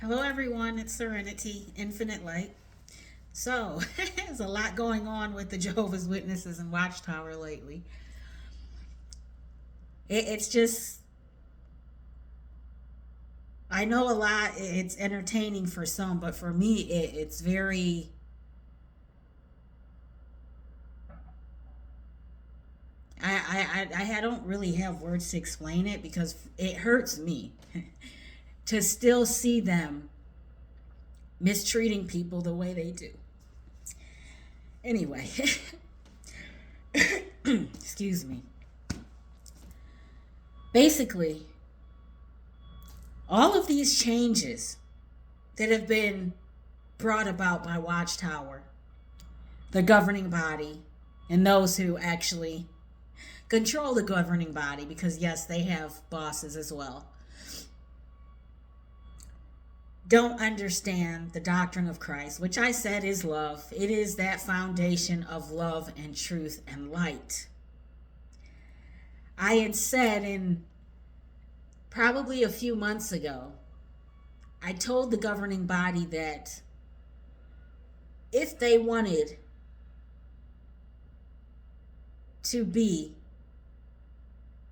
Hello, everyone. It's Serenity, Infinite Light. So, there's a lot going on with the Jehovah's Witnesses and Watchtower lately. It's just, I know a lot, it's entertaining for some, but for me, it's very, I don't really have words to explain it because it hurts me to still see them mistreating people the way they do. Anyway, excuse me. Basically, all of these changes that have been brought about by Watchtower, the governing body, and those who actually control the governing body, because yes, they have bosses as well, don't understand the doctrine of Christ, which I said is love. It is that foundation of love and truth and light. I had said in probably a few months ago, I told the governing body that if they wanted to be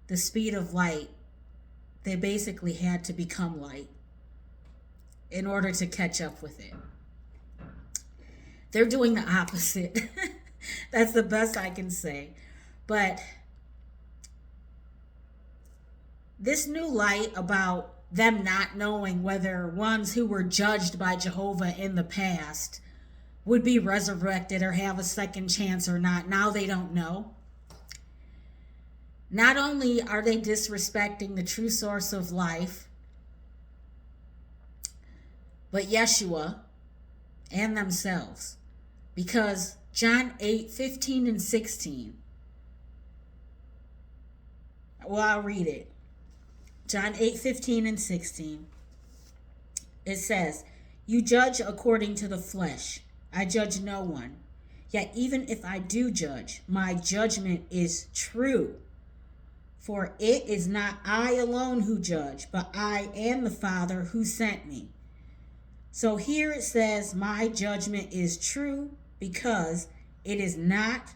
the speed of light, they basically had to become light in order to catch up with it. They're doing the opposite. That's the best I can say. But this new light about them not knowing whether ones who were judged by Jehovah in the past would be resurrected or have a second chance or not, now they don't know. Not only are they disrespecting the true source of life, but Yeshua and themselves. Because John 8:15 and 16. Well, I'll read it. John 8:15 and 16. It says, "You judge according to the flesh. I judge no one. Yet even if I do judge, my judgment is true. For it is not I alone who judge, but I and the Father who sent me." So here it says, my judgment is true because it is not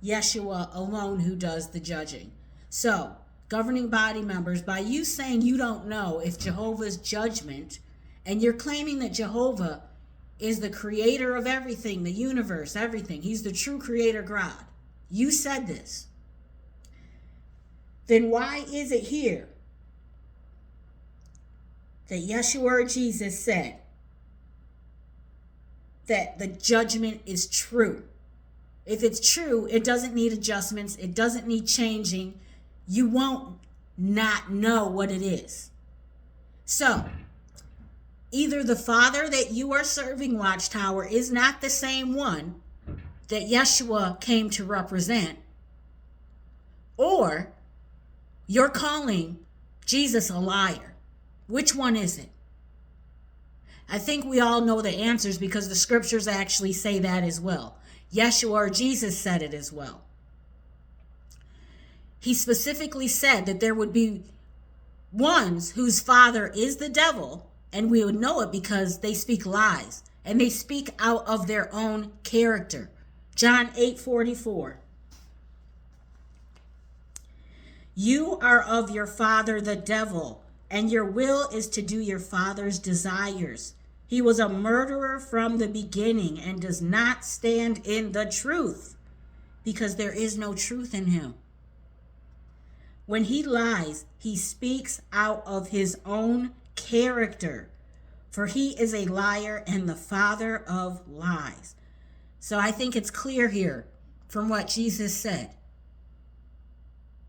Yeshua alone who does the judging. So, governing body members, by you saying you don't know if Jehovah's judgment, and you're claiming that Jehovah is the creator of everything, the universe, everything. He's the true creator God. You said this. Then why is it here that Yeshua or Jesus said that the judgment is true? If it's true, it doesn't need adjustments. It doesn't need changing. You won't not know what it is. So, either the Father that you are serving, Watchtower, is not the same one that Yeshua came to represent, or you're calling Jesus a liar. Which one is it? I think we all know the answers because the scriptures actually say that as well. Yeshua or Jesus said it as well. He specifically said that there would be ones whose father is the devil, and we would know it because they speak lies and they speak out of their own character. John 8:44. "You are of your father the devil, and your will is to do your father's desires. He was a murderer from the beginning and does not stand in the truth, because there is no truth in him. When he lies, he speaks out of his own character, for he is a liar and the father of lies." So I think it's clear here from what Jesus said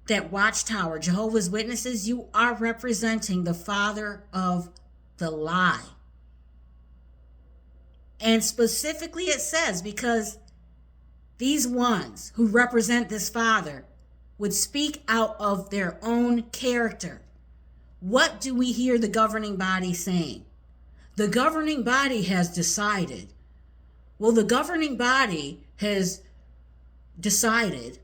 that Watchtower, Jehovah's Witnesses, you are representing the father of the lie. And specifically it says because these ones who represent this father would speak out of their own character. What do we hear the governing body saying? The governing body has decided. Well, the governing body has decided.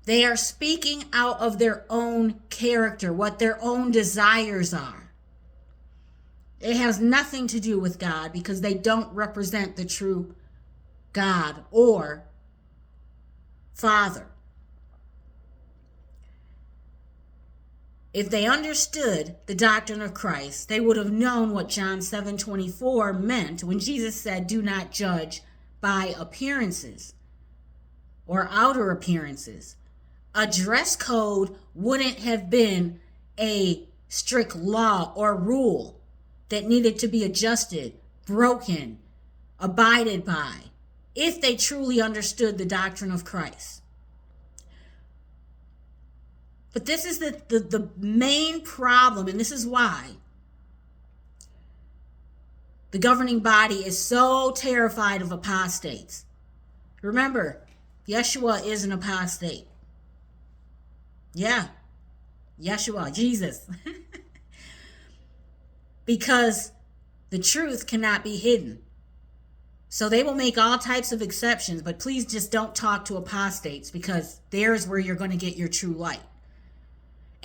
They are speaking out of their own character, what their own desires are. It has nothing to do with God because they don't represent the true God or Father. If they understood the doctrine of Christ, they would have known what John 7:24 meant when Jesus said, "Do not judge by appearances or outer appearances." A dress code wouldn't have been a strict law or rule that needed to be adjusted, broken, abided by, if they truly understood the doctrine of Christ. But this is the main problem, and this is why the governing body is so terrified of apostates. Remember, Yeshua is an apostate. Yeah, Yeshua, Jesus. Because the truth cannot be hidden. So they will make all types of exceptions, but please just don't talk to apostates because there's where you're going to get your true light.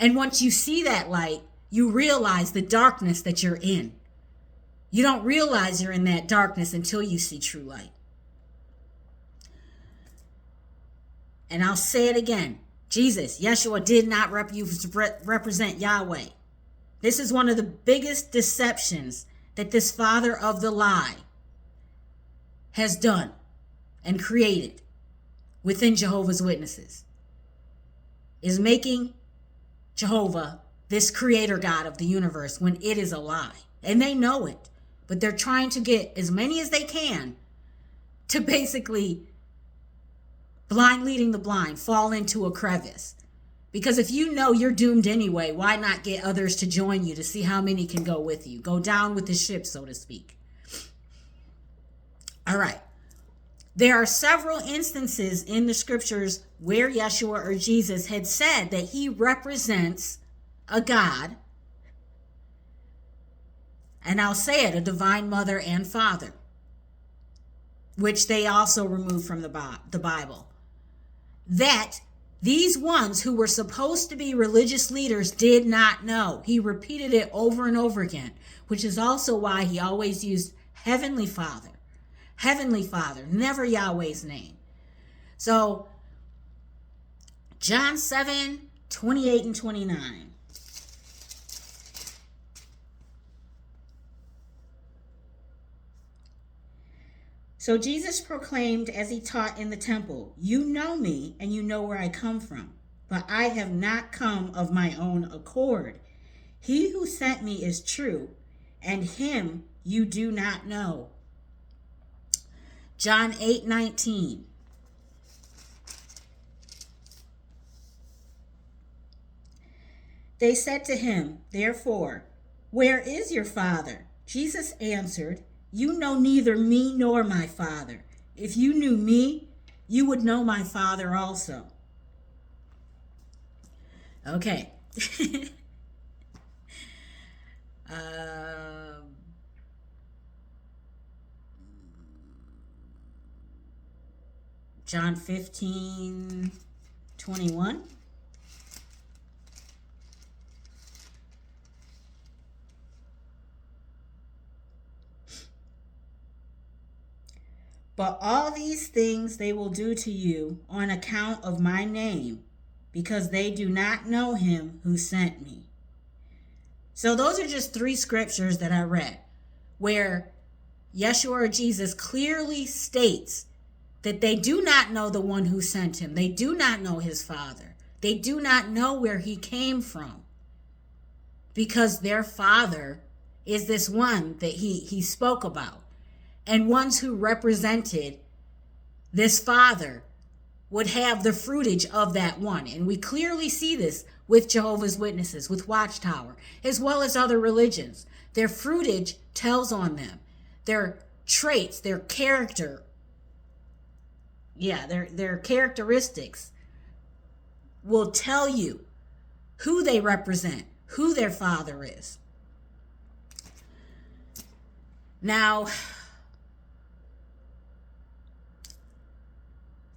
And once you see that light, you realize the darkness that you're in. You don't realize you're in that darkness until you see true light. And I'll say it again. Jesus, Yeshua, did not represent Yahweh. This is one of the biggest deceptions that this father of the lie has done and created within Jehovah's Witnesses, is making Jehovah this creator God of the universe when it is a lie. And they know it, but they're trying to get as many as they can to basically blind leading the blind, fall into a crevice. Because if you know you're doomed anyway, why not get others to join you to see how many can go with you? Go down with the ship, so to speak. All right. There are several instances in the scriptures where Yeshua or Jesus had said that he represents a God, and I'll say it, a divine mother and father, which they also removed from the Bible. That these ones who were supposed to be religious leaders did not know. He repeated it over and over again, which is also why he always used Heavenly Father. Heavenly Father, never Yahweh's name. So, John 7:28 and 29. So Jesus proclaimed as he taught in the temple, "You know me and you know where I come from, but I have not come of my own accord. He who sent me is true, and him you do not know." John 8:19. They said to him, therefore, "Where is your Father?" Jesus answered, "You know neither me nor my Father. If you knew me, you would know my Father also." Okay. John 15:21. "But all these things they will do to you on account of my name, because they do not know him who sent me." So those are just three scriptures that I read where Yeshua or Jesus clearly states that they do not know the one who sent him. They do not know his Father. They do not know where he came from, because their Father is this one that he spoke about. And ones who represented this Father would have the fruitage of that one. And we clearly see this with Jehovah's Witnesses, with Watchtower, as well as other religions. Their fruitage tells on them. Their traits, their character, their characteristics will tell you who they represent, who their Father is. Now,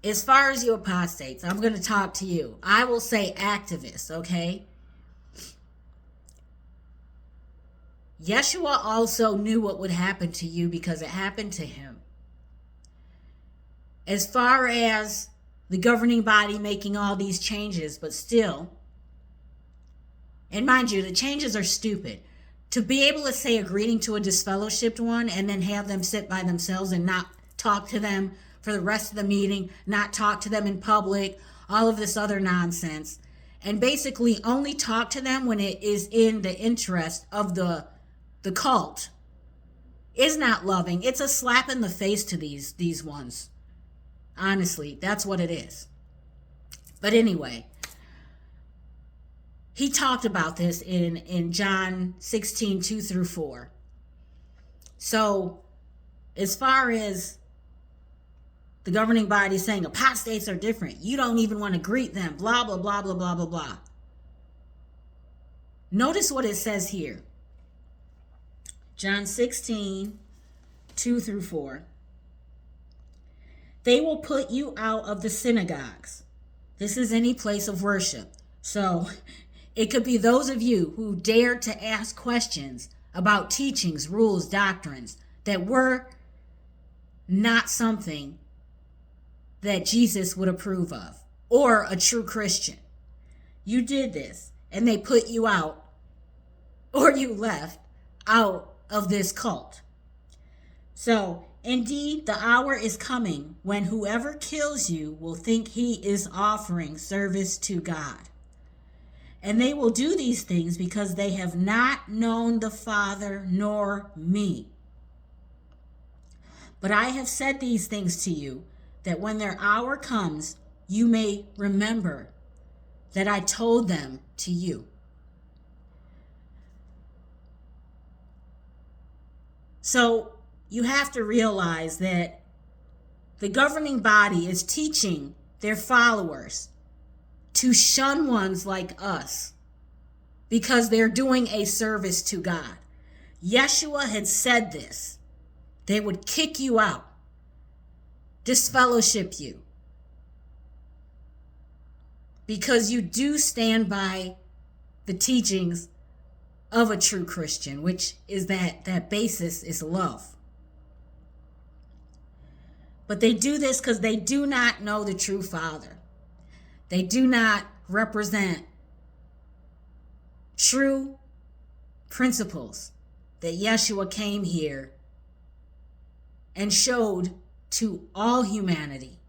as far as you apostates, I'm going to talk to you. I will say activists, okay? Yeshua also knew what would happen to you because it happened to him. As far as the governing body making all these changes, but still, and mind you, the changes are stupid. To be able to say a greeting to a disfellowshipped one and then have them sit by themselves and not talk to them for the rest of the meeting, not talk to them in public, all of this other nonsense, and basically only talk to them when it is in the interest of the cult, is not loving. It's a slap in the face to these ones. Honestly, that's what it is. But anyway, he talked about this in John 16, 2 through 4. So as far as the governing body saying apostates are different, you don't even want to greet them, blah, blah, blah, blah, blah, blah, blah. Notice what it says here. John 16, 2 through 4. They will put you out of the synagogues. This is any place of worship. So it could be those of you who dared to ask questions about teachings, rules, doctrines that were not something that Jesus would approve of, or a true Christian. You did this, and they put you out, or you left out of this cult. So, indeed, the hour is coming when whoever kills you will think he is offering service to God. And they will do these things because they have not known the Father nor me. But I have said these things to you, that when their hour comes, you may remember that I told them to you. So you have to realize that the governing body is teaching their followers to shun ones like us because they're doing a service to God. Yeshua had said this. They would kick you out, disfellowship you, because you do stand by the teachings of a true Christian, which is that basis is love. But they do this because they do not know the true Father. They do not represent true principles that Yeshua came here and showed to all humanity.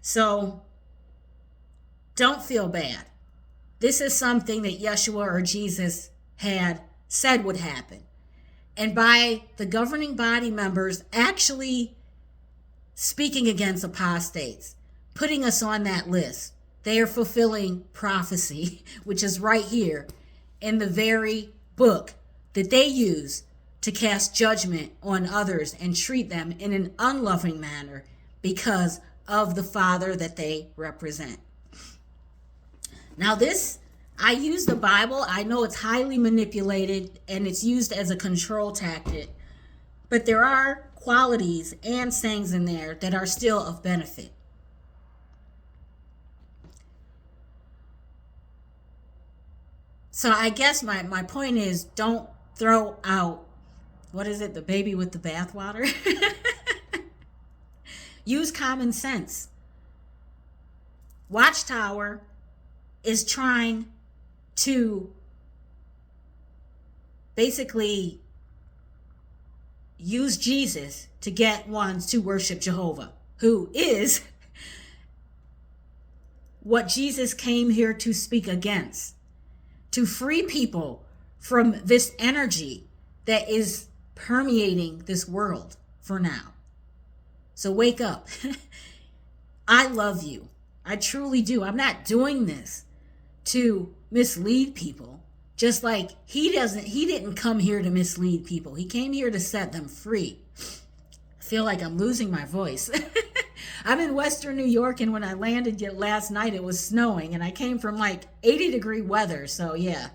So don't feel bad. This is something that Yeshua or Jesus had said would happen. And by the governing body members actually speaking against apostates, putting us on that list, they are fulfilling prophecy, which is right here in the very book that they use to cast judgment on others and treat them in an unloving manner because of the Father that they represent. Now this, I use the Bible. I know it's highly manipulated and it's used as a control tactic, but there are qualities and sayings in there that are still of benefit. So I guess my point is, don't throw out, what is it, the baby with the bathwater? Use common sense. Watchtower is trying to basically use Jesus to get ones to worship Jehovah, who is what Jesus came here to speak against, to free people from this energy that is permeating this world for now. So wake up. I love you. I truly do. I'm not doing this to mislead people. Just like he didn't come here to mislead people. He came here to set them free. I feel like I'm losing my voice. I'm in Western New York, and when I landed last night, it was snowing, and I came from like 80-degree weather, so yeah.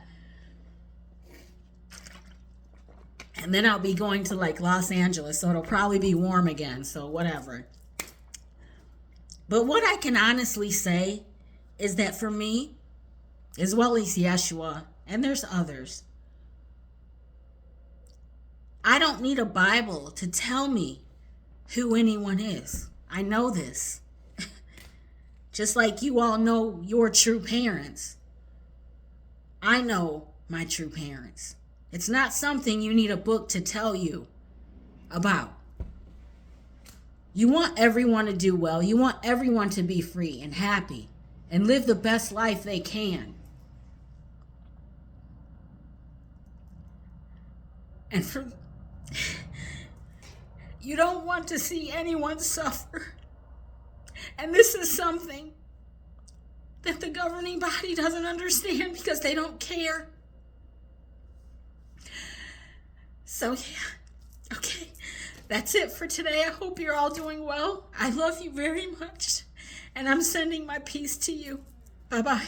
And then I'll be going to like Los Angeles, so it'll probably be warm again, so whatever. But what I can honestly say is that for me, as well as Yeshua, and there's others. I don't need a Bible to tell me who anyone is. I know this. Just like you all know your true parents. I know my true parents. It's not something you need a book to tell you about. You want everyone to do well. You want everyone to be free and happy and live the best life they can. And you don't want to see anyone suffer. And this is something that the governing body doesn't understand because they don't care. So yeah, okay, that's it for today. I hope you're all doing well. I love you very much, and I'm sending my peace to you. Bye-bye.